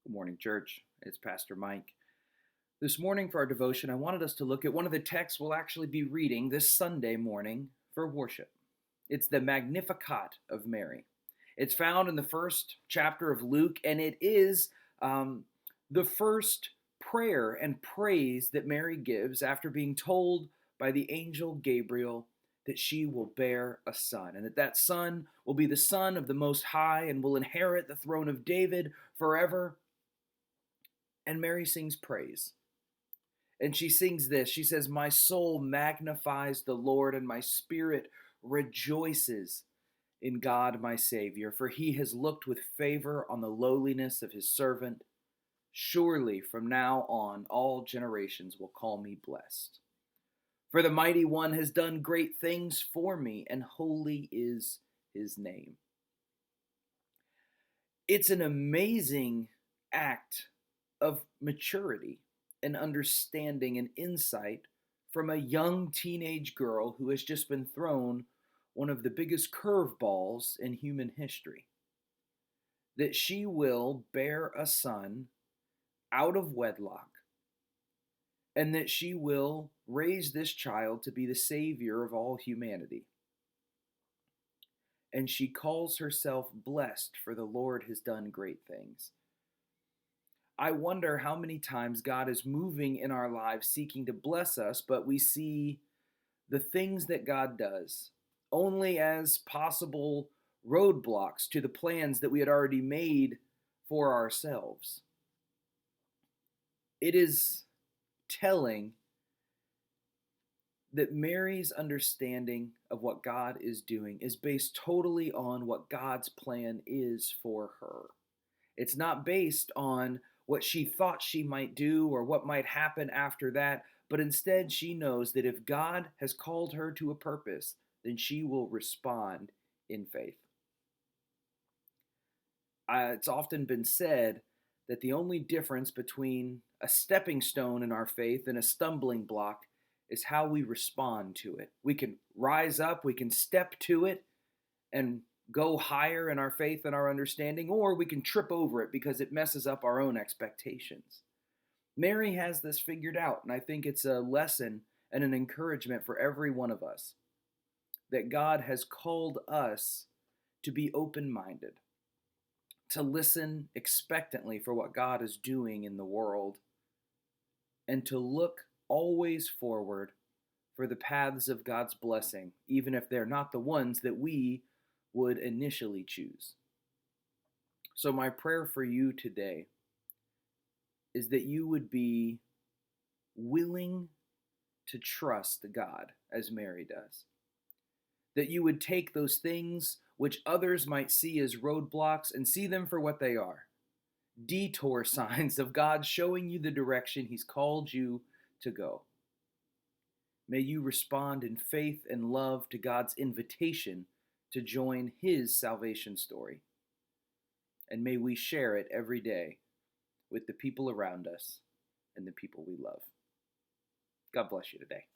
Good morning, church. It's Pastor Mike. This morning, for our devotion, I wanted us to look at one of the texts we'll actually be reading this Sunday morning for worship. It's the Magnificat of Mary. It's found in the first chapter of Luke, and it is the first prayer and praise that Mary gives after being told by the angel Gabriel that she will bear a son, and that son will be the Son of the Most High and will inherit the throne of David forever. And Mary sings praise. And she sings this. She says, "My soul magnifies the Lord, and my spirit rejoices in God my Savior, for he has looked with favor on the lowliness of his servant. Surely from now on all generations will call me blessed. For the mighty one has done great things for me, and holy is his name." It's an amazing act of maturity and understanding and insight from a young teenage girl who has just been thrown one of the biggest curveballs in human history. That she will bear a son out of wedlock, and that she will raise this child to be the savior of all humanity. And she calls herself blessed, for the Lord has done great things. I wonder how many times God is moving in our lives seeking to bless us, but we see the things that God does only as possible roadblocks to the plans that we had already made for ourselves. It is telling that Mary's understanding of what God is doing is based totally on what God's plan is for her. It's not based on what she thought she might do or what might happen after that, but instead she knows that if God has called her to a purpose, then she will respond in faith. It's often been said that the only difference between a stepping stone in our faith and a stumbling block is how we respond to it. We can rise up, we can step to it, and go higher in our faith and our understanding, or we can trip over it because it messes up our own expectations. Mary has this figured out, and I think it's a lesson and an encouragement for every one of us that God has called us to be open-minded, to listen expectantly for what God is doing in the world, and to look always forward for the paths of God's blessing, even if they're not the ones that we would initially choose. So, my prayer for you today is that you would be willing to trust God as Mary does. That you would take those things which others might see as roadblocks and see them for what they are, detour signs of God showing you the direction He's called you to go. May you respond in faith and love to God's invitation to join His salvation story. And may we share it every day with the people around us and the people we love. God bless you today.